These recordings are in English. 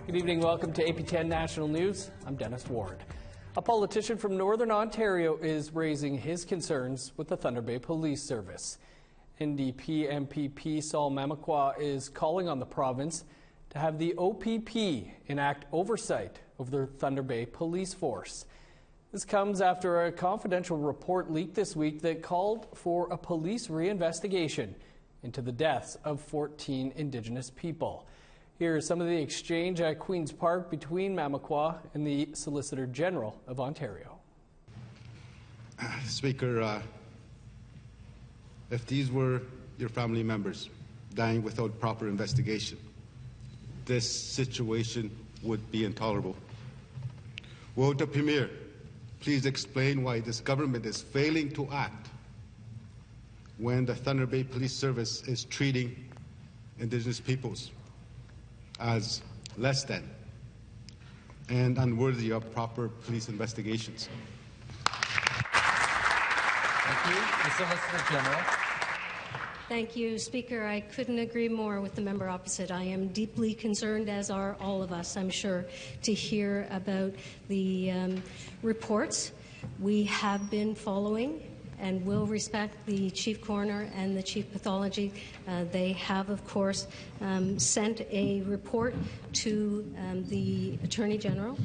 Good evening. Welcome to APTN National News. I'm Dennis Ward. A politician from Northern Ontario is raising his concerns with the Thunder Bay Police Service. NDP MPP Salman Akwa is calling on the province to have the OPP enact oversight over the Thunder Bay Police Force. This comes after a confidential report leaked this week that called for a police reinvestigation into the deaths of 14 Indigenous people. Here's some of the exchange at Queen's Park between Mamakwa and the Solicitor General of Ontario. Speaker, if these were your family members dying without proper investigation, this situation would be intolerable. Will the Premier please explain why this government is failing to act when the Thunder Bay Police Service is treating Indigenous peoples as less than and unworthy of proper police investigations? Thank you. The Solicitor General. Thank you, Speaker. I couldn't agree more with the member opposite. I am deeply concerned, as are all of us, I'm sure, to hear about the reports. We have been following and will respect the Chief Coroner and the Chief Pathology. They have, of course, sent a report to the Attorney General,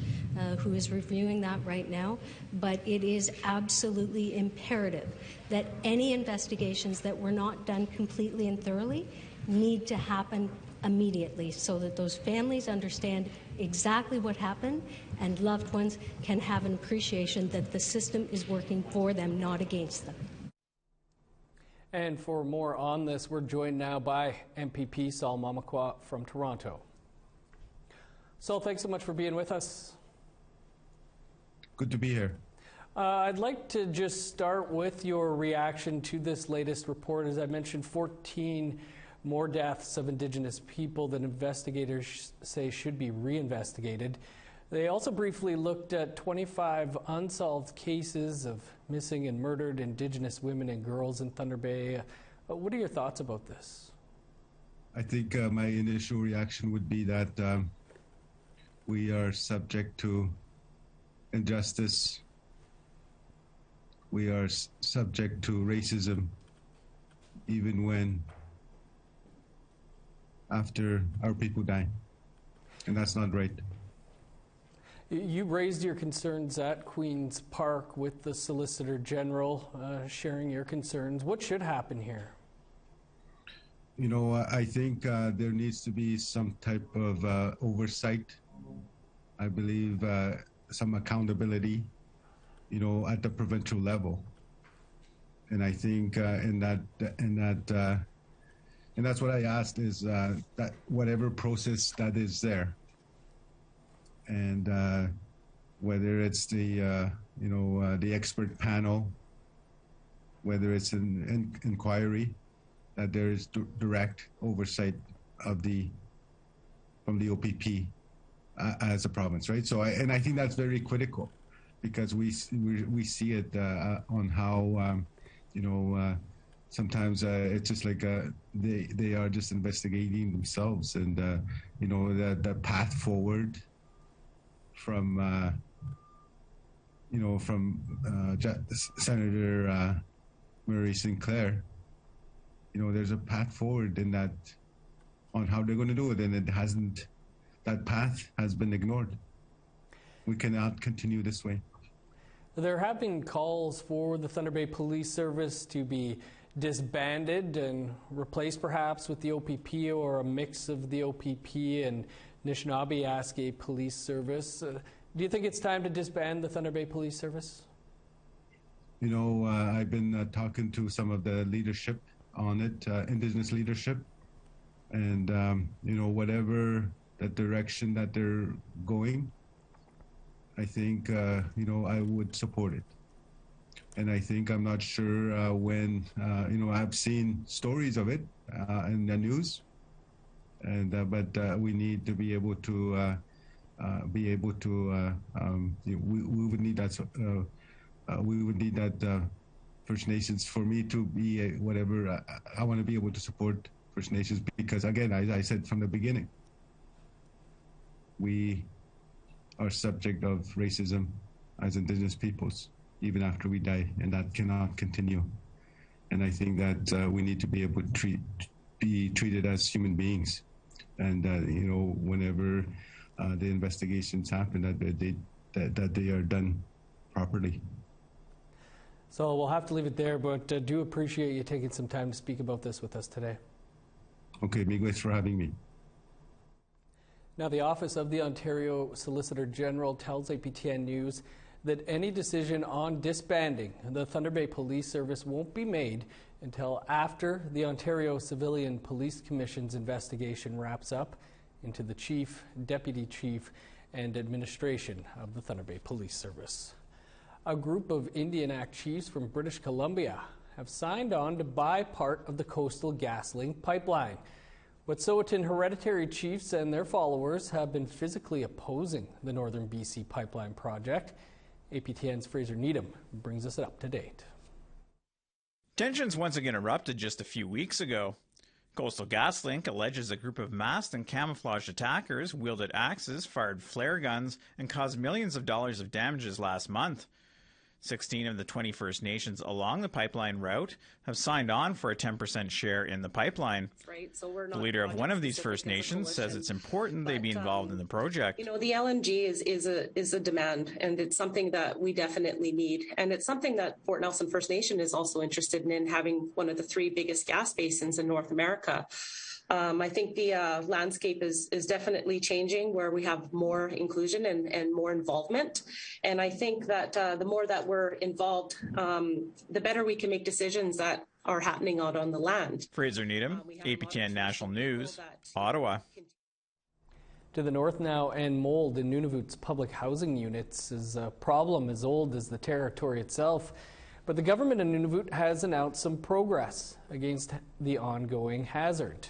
who is reviewing that right now. But it is absolutely imperative that any investigations that were not done completely and thoroughly need to happen immediately so that those families understand exactly what happened and loved ones can have an appreciation that the system is working for them, not against them. And for more on this, we're joined now by MPP Salman Akwa from Toronto. Saul, thanks so much for being with us. Good to be here. I'd like to just start with your reaction to this latest report. As I mentioned, 14 more deaths of Indigenous people that investigators say should be reinvestigated. They also briefly looked at 25 unsolved cases of missing and murdered Indigenous women and girls in Thunder Bay. What are your thoughts about this? I think my initial reaction would be that we are subject to injustice. We are subject to racism, even when after our people die, and that's not right. You raised your concerns at Queen's Park with the Solicitor General, sharing your concerns. What should happen here? You know, I think there needs to be some type of oversight. I believe some accountability, you know, at the provincial level. And I think and that's what I asked is that whatever process that is there, and whether it's the the expert panel, whether it's an inquiry, that there is direct oversight of from the OPP as a province, right? So I think that's very critical, because we see it on how sometimes it's just like they are just investigating themselves, and you know, the path forward from Senator Murray Sinclair, you know, there's a path forward in that on how they're going to do it, and it hasn't. That path has been ignored. We cannot continue this way. There have been calls for the Thunder Bay Police Service to be disbanded and replaced perhaps with the OPP, or a mix of the OPP and Anishinaabe Police Service. Do you think it's time to disband the Thunder Bay Police Service? You know, I've been talking to some of the leadership on it, Indigenous leadership, and you know, whatever the direction that they're going, I think you know, I would support it. And I think, I'm not sure when, you know, I've seen stories of it in the news, and but we need to be able to we would need that. We would need that First Nations for me to be whatever. I want to be able to support First Nations, because again, I said from the beginning, we are subject of racism as Indigenous peoples, even after we die, and that cannot continue. And I think that we need to be able to be treated as human beings. And, you know, whenever the investigations happen, that they are done properly. So we'll have to leave it there, but do appreciate you taking some time to speak about this with us today. Okay, thanks for having me. Now, the Office of the Ontario Solicitor General tells APTN News that any decision on disbanding the Thunder Bay Police Service won't be made until after the Ontario Civilian Police Commission's investigation wraps up into the Chief, Deputy Chief, and administration of the Thunder Bay Police Service. A group of Indian Act chiefs from British Columbia have signed on to buy part of the Coastal GasLink pipeline. Wet'suwet'en hereditary chiefs and their followers have been physically opposing the Northern BC pipeline project. APTN's Fraser Needham brings us up to date. Tensions once again erupted just a few weeks ago. Coastal GasLink alleges a group of masked and camouflaged attackers wielded axes, fired flare guns, and caused millions of dollars of damages last month. 16 of the 20 First Nations along the pipeline route have signed on for a 10% share in the pipeline. Right, so we're not the leader of one of these First Nations says it's important they be involved in the project. You know, the LNG is a demand, and it's something that we definitely need. And it's something that Fort Nelson First Nation is also interested in having one of the 3 biggest gas basins in North America. I think the landscape is definitely changing, where we have more inclusion and more involvement. And I think that the more that we're involved, the better we can make decisions that are happening out on the land. Fraser Needham, APTN National News, Ottawa. To the north now, and mold in Nunavut's public housing units is a problem as old as the territory itself. But the government in Nunavut has announced some progress against the ongoing hazard.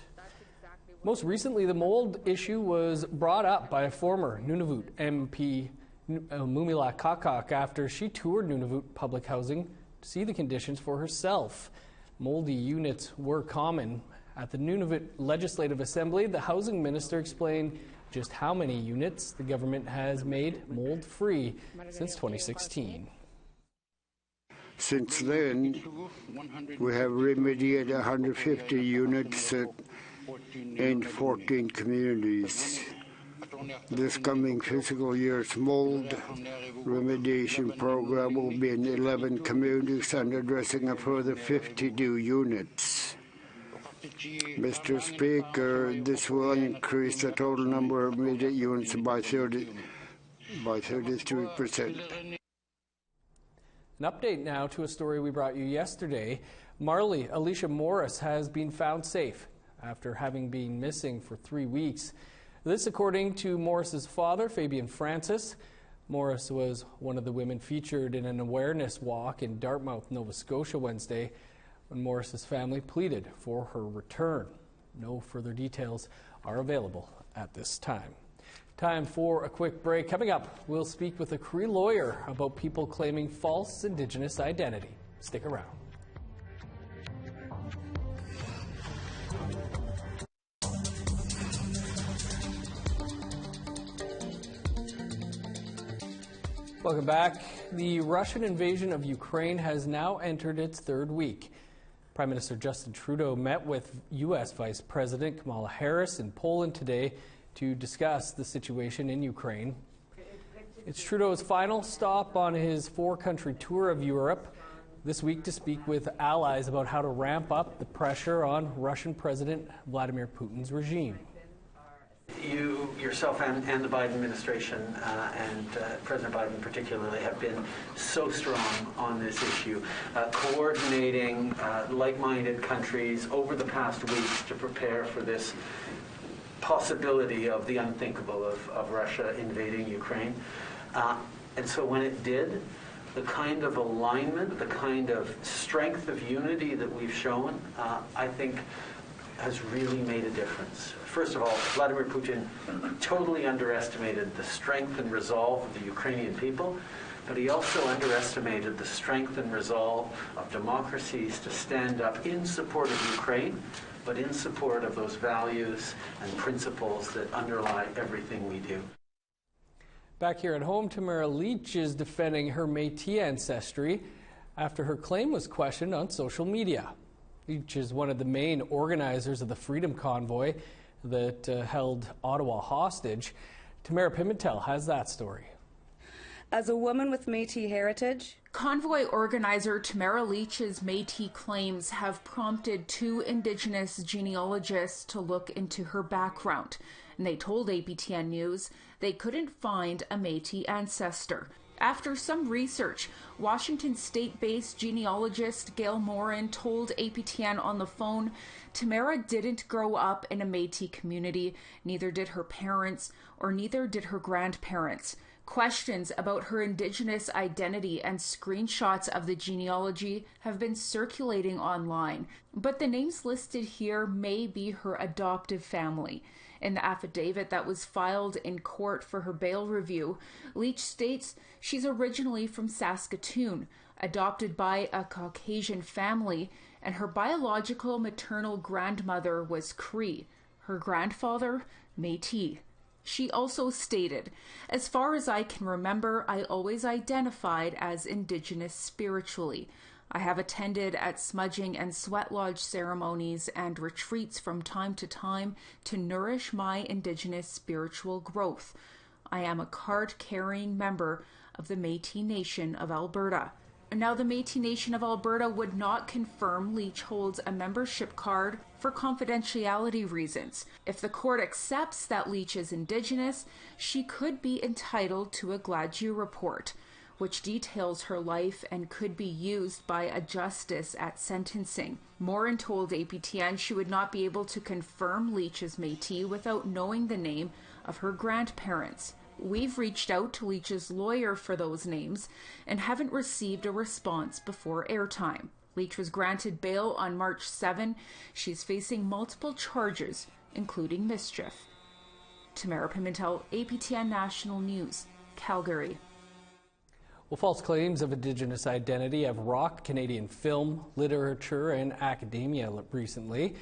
Most recently, the mold issue was brought up by a former Nunavut MP, Mumila Kakak, after she toured Nunavut public housing to see the conditions for herself. Moldy units were common. At the Nunavut Legislative Assembly, the housing minister explained just how many units the government has made mold-free since 2016. Since then, we have remediated 150 units in 14 communities. This coming fiscal year's mold remediation program will be in 11 communities and addressing a further 52 units. Mr. Speaker, this will increase the total number of remediate units by 33%. An update now to a story we brought you yesterday. Marley Alicia Morris has been found safe after having been missing for 3 weeks. This according to Morris's father, Fabian Francis. Morris was one of the women featured in an awareness walk in Dartmouth, Nova Scotia Wednesday, when Morris's family pleaded for her return. No further details are available at this time. Time for a quick break. Coming up, we'll speak with a Cree lawyer about people claiming false Indigenous identity. Stick around. Welcome back. The Russian invasion of Ukraine has now entered its 3rd week. Prime Minister Justin Trudeau met with U.S. Vice President Kamala Harris in Poland today to discuss the situation in Ukraine. It's Trudeau's final stop on his 4-country tour of Europe this week to speak with allies about how to ramp up the pressure on Russian President Vladimir Putin's regime. You yourself and the Biden administration and President Biden particularly have been so strong on this issue, coordinating like-minded countries over the past weeks to prepare for this possibility of the unthinkable of Russia invading Ukraine. And so when it did, the kind of alignment, the kind of strength of unity that we've shown, I think has really made a difference. First of all, Vladimir Putin totally underestimated the strength and resolve of the Ukrainian people, but he also underestimated the strength and resolve of democracies to stand up in support of Ukraine, but in support of those values and principles that underlie everything we do. Back here at home, Tamara Lich is defending her Métis ancestry after her claim was questioned on social media. Lich is one of the main organizers of the Freedom Convoy that held Ottawa hostage. Tamara Pimentel has that story. As a woman with Métis heritage, Convoy organizer Tamara Lich's Métis claims have prompted two Indigenous genealogists to look into her background. And they told APTN News they couldn't find a Métis ancestor. After some research, Washington state-based genealogist Gail Morin told APTN on the phone Tamara didn't grow up in a Métis community, neither did her parents, or neither did her grandparents. Questions about her Indigenous identity and screenshots of the genealogy have been circulating online, but the names listed here may be her adoptive family. In the affidavit that was filed in court for her bail review, Lich states she's originally from Saskatoon, adopted by a Caucasian family, and her biological maternal grandmother was Cree, her grandfather, Métis. She also stated, "As far as I can remember, I always identified as Indigenous spiritually. I have attended at smudging and sweat lodge ceremonies and retreats from time to time to nourish my Indigenous spiritual growth. I am a card-carrying member of the Métis Nation of Alberta." Now, the Métis Nation of Alberta would not confirm Lich holds a membership card for confidentiality reasons. If the court accepts that Lich is Indigenous, she could be entitled to a Gladue report, which details her life and could be used by a justice at sentencing. Morin told APTN she would not be able to confirm Lich's Métis without knowing the name of her grandparents. We've reached out to Lich's lawyer for those names and haven't received a response before airtime. Lich was granted bail on March 7. She's facing multiple charges, including mischief. Tamara Pimentel, APTN National News, Calgary. Well, false claims of Indigenous identity have rocked Canadian film, literature, and academia recently.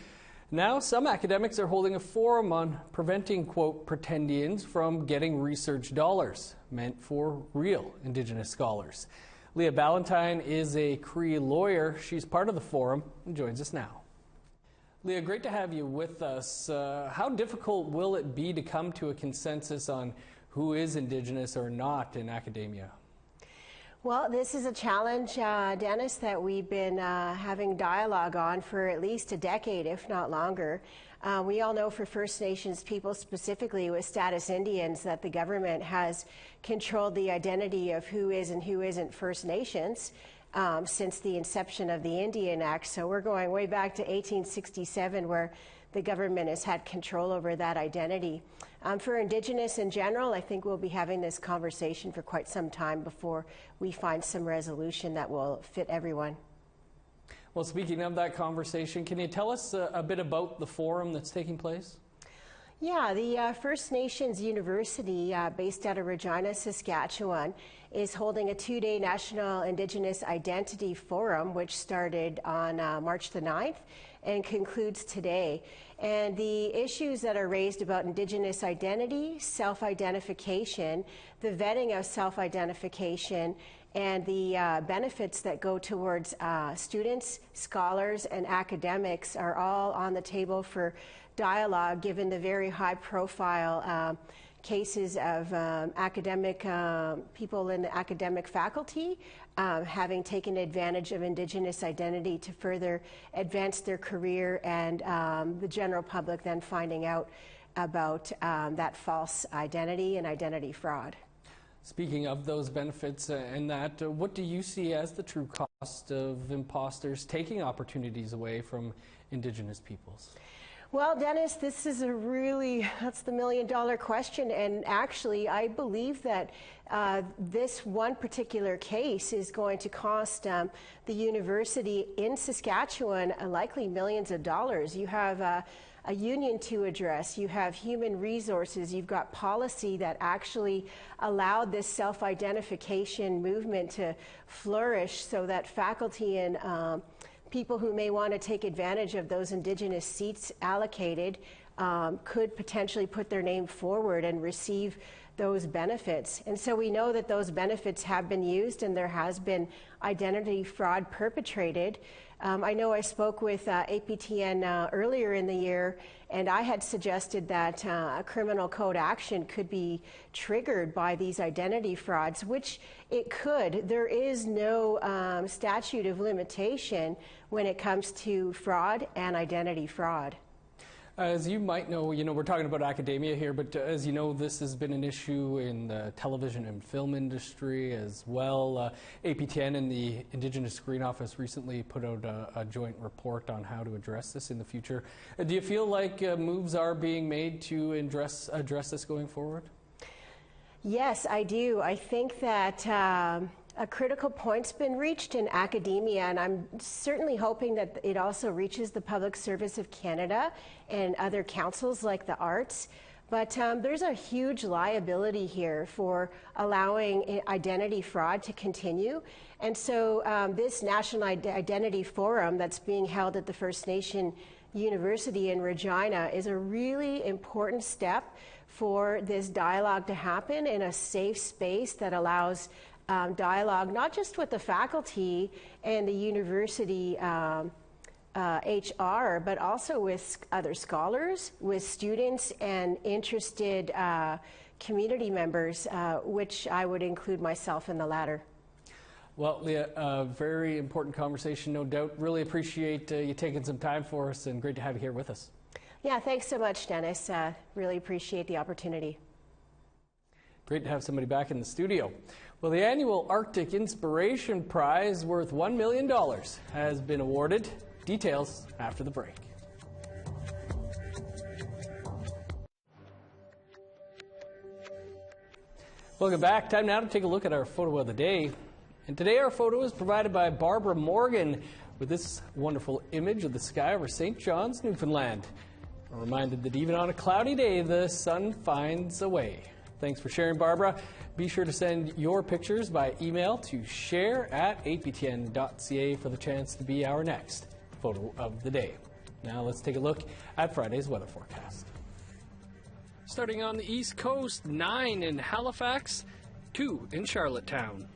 Now, some academics are holding a forum on preventing, quote, pretendians from getting research dollars meant for real Indigenous scholars. Leah Valentine is a Cree lawyer. She's part of the forum and joins us now. Leah, great to have you with us. How difficult will it be to come to a consensus on who is Indigenous or not in academia? Well, this is a challenge, Dennis, that we've been having dialogue on for at least a decade, if not longer. We all know for First Nations people, specifically with Status Indians, that the government has controlled the identity of who is and who isn't First Nations since the inception of the Indian Act. So we're going way back to 1867, where the government has had control over that identity. For Indigenous in general, I think we'll be having this conversation for quite some time before we find some resolution that will fit everyone. Well, speaking of that conversation, can you tell us a bit about the forum that's taking place? Yeah, the First Nations University, based out of Regina, Saskatchewan, is holding a two-day National Indigenous Identity Forum, which started on March the 9th and concludes today. And the issues that are raised about Indigenous identity, self-identification, the vetting of self-identification, and the benefits that go towards students, scholars, and academics are all on the table for dialogue, given the very high-profile cases of academic people in the academic faculty having taken advantage of Indigenous identity to further advance their career, and the general public then finding out about that false identity and identity fraud. Speaking of those benefits and that, what do you see as the true cost of imposters taking opportunities away from Indigenous peoples? Well, Dennis, this is that's the million-dollar question, and actually I believe that this one particular case is going to cost the university in Saskatchewan likely millions of dollars. You have a union to address, you have human resources, you've got policy that actually allowed this self-identification movement to flourish so that faculty and people who may want to take advantage of those Indigenous seats allocated could potentially put their name forward and receive those benefits. And so we know that those benefits have been used and there has been identity fraud perpetrated. I know I spoke with APTN earlier in the year, and I had suggested that a criminal code action could be triggered by these identity frauds, which it could. There is no statute of limitation when it comes to fraud and identity fraud. As you might know, we're talking about academia here, but as you know, this has been an issue in the television and film industry as well. APTN and the Indigenous Screen Office recently put out a joint report on how to address this in the future. Do you feel like moves are being made to address this going forward? Yes, I do. I think that a critical point's been reached in academia, and I'm certainly hoping that it also reaches the Public Service of Canada and other councils like the Arts. But there's a huge liability here for allowing identity fraud to continue. And so this National Identity Forum that's being held at the First Nation University in Regina is a really important step for this dialogue to happen in a safe space that allows dialogue, not just with the faculty and the university HR, but also with other scholars, with students and interested community members, which I would include myself in the latter. Well, Leah, a very important conversation, no doubt. Really appreciate you taking some time for us, and great to have you here with us. Yeah, thanks so much, Dennis. Really appreciate the opportunity. Great to have somebody back in the studio. Well, the annual Arctic Inspiration Prize, worth $1 million, has been awarded. Details after the break. Welcome back. Time now to take a look at our photo of the day. And today our photo is provided by Barbara Morgan with this wonderful image of the sky over St. John's, Newfoundland. We're reminded that even on a cloudy day, the sun finds a way. Thanks for sharing, Barbara. Be sure to send your pictures by email to share@aptn.ca for the chance to be our next photo of the day. Now let's take a look at Friday's weather forecast. Starting on the East Coast, 9 in Halifax, 2 in Charlottetown.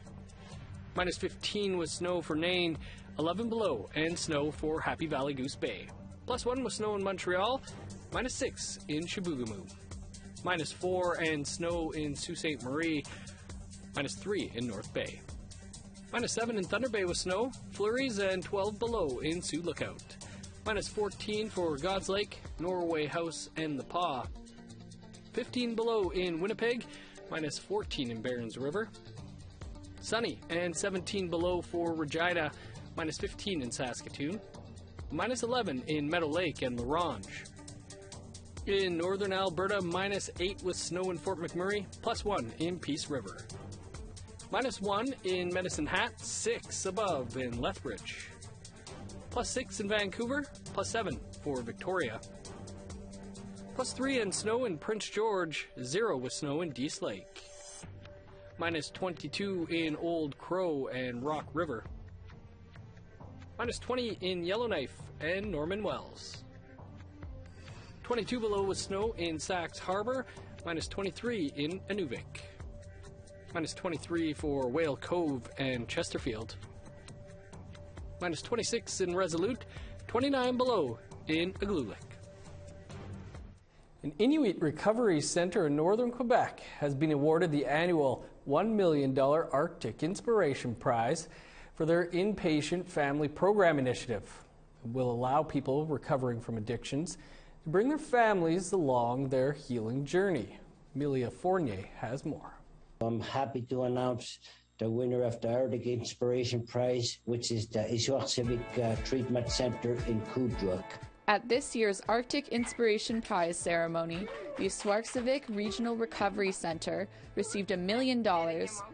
Minus 15 with snow for Nain, 11 below, and snow for Happy Valley Goose Bay. Plus 1 with snow in Montreal, minus 6 in Chibougamau. Minus 4 and snow in Sault Ste. Marie, minus 3 in North Bay. Minus 7 in Thunder Bay with snow, flurries, and 12 below in Sioux Lookout. Minus 14 for God's Lake, Norway House, and the Paw. 15 below in Winnipeg, minus 14 in Barons River. Sunny and 17 below for Regina, minus 15 in Saskatoon. Minus 11 in Meadow Lake and La Ronge. In northern Alberta, minus 8 with snow in Fort McMurray, plus 1 in Peace River. Minus 1 in Medicine Hat, 6 above in Lethbridge. Plus 6 in Vancouver, plus 7 for Victoria. Plus 3 in snow in Prince George, 0 with snow in Dease Lake. Minus 22 in Old Crow and Rock River. Minus 20 in Yellowknife and Norman Wells. 22 below with snow in Sax Harbor, minus 23 in Inuvik. Minus 23 for Whale Cove and Chesterfield. Minus 26 in Resolute, 29 below in Igloolik. An Inuit Recovery Centre in northern Quebec has been awarded the annual $1 million Arctic Inspiration Prize for their inpatient family program initiative. It will allow people recovering from addictions to bring their families along their healing journey. Amelia Fournier has more. I'm happy to announce the winner of the Arctic Inspiration Prize, which is the Iswak Civic Treatment Centre in Kudruk. At this year's Arctic Inspiration Prize ceremony, the Iswarsivik Regional Recovery Center received $1 million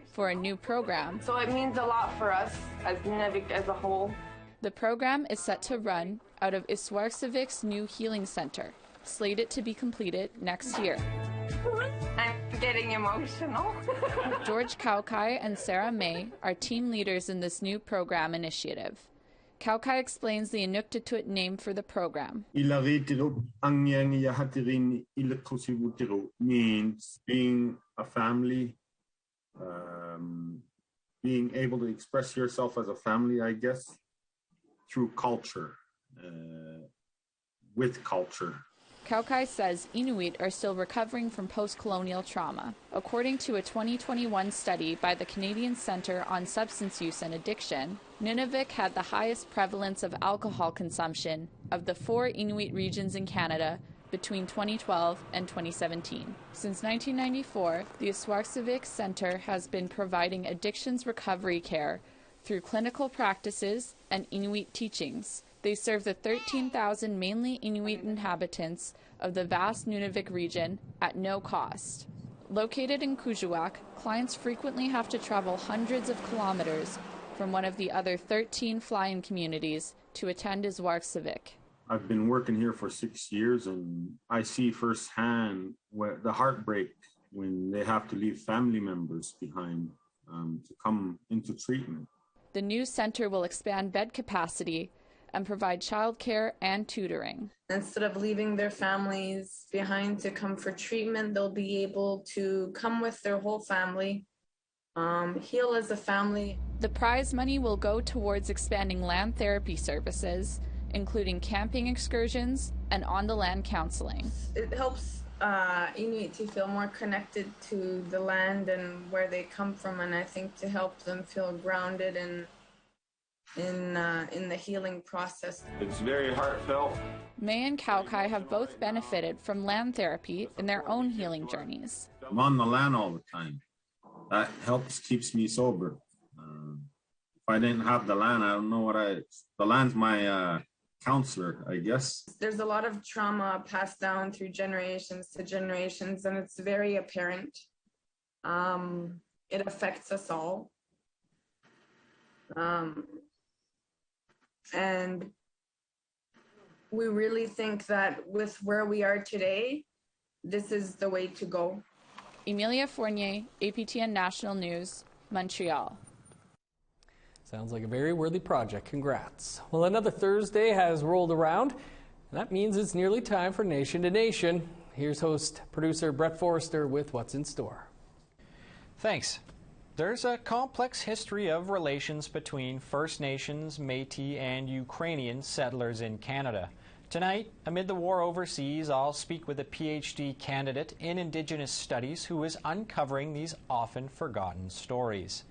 for a new program. So it means a lot for us as Nunavut as a whole. The program is set to run out of Iswarsivik's new healing center, slated to be completed next year. I'm getting emotional. George Kaukai and Sarah May are team leaders in this new program initiative. Kaukai explains the Inuktitut name for the program. Means being a a family, being able to express yourself as a family, I guess, through culture, with culture. Kaukai says Inuit are still recovering from post-colonial trauma. According to a 2021 study by the Canadian Centre on Substance Use and Addiction, Nunavut had the highest prevalence of alcohol consumption of the 4 Inuit regions in Canada between 2012 and 2017. Since 1994, the Iswaksivik Centre has been providing addictions recovery care through clinical practices and Inuit teachings. They serve the 13,000 mainly Inuit inhabitants of the vast Nunavut region at no cost. Located in Kuujjuaq, clients frequently have to travel hundreds of kilometers from one of the other 13 fly-in communities to attend Iswaksivik. I've been working here for 6 years, and I see firsthand the heartbreak when they have to leave family members behind to come into treatment. The new center will expand bed capacity and provide childcare and tutoring. Instead of leaving their families behind to come for treatment, they'll be able to come with their whole family, heal as a family. The prize money will go towards expanding land therapy services, including camping excursions and on-the-land counseling. It helps Inuit to feel more connected to the land and where they come from, and I think to help them feel grounded and in the healing process. It's very heartfelt. May and Kaukai have both benefited from land therapy in their own healing journeys. I'm on the land all the time. That keeps me sober. If I didn't have the land, I don't know the land's my counselor, I guess. There's a lot of trauma passed down through generations to generations, and it's very apparent. It affects us all. And we really think that with where we are today, this is the way to go. Emilia Fournier, APTN National News, Montreal. Sounds like a very worthy project. Congrats. Well, another Thursday has rolled around, and that means it's nearly time for Nation to Nation. Here's host producer Brett Forrester with what's in store. Thanks. There's a complex history of relations between First Nations, Métis, and Ukrainian settlers in Canada. Tonight, amid the war overseas, I'll speak with a PhD candidate in Indigenous Studies who is uncovering these often forgotten stories.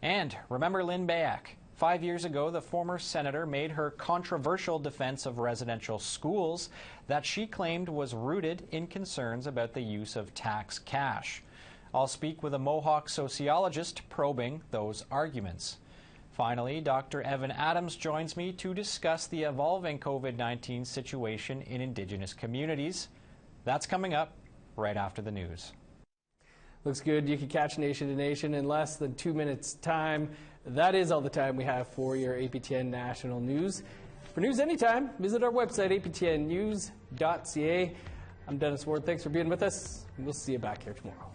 And remember Lynn Bayak. 5 years ago, the former senator made her controversial defense of residential schools that she claimed was rooted in concerns about the use of tax cash. I'll speak with a Mohawk sociologist probing those arguments. Finally, Dr. Evan Adams joins me to discuss the evolving COVID-19 situation in Indigenous communities. That's coming up right after the news. Looks good. You can catch Nation to Nation in less than 2 minutes' time. That is all the time we have for your APTN National News. For news anytime, visit our website, aptnnews.ca. I'm Dennis Ward. Thanks for being with us. We'll see you back here tomorrow.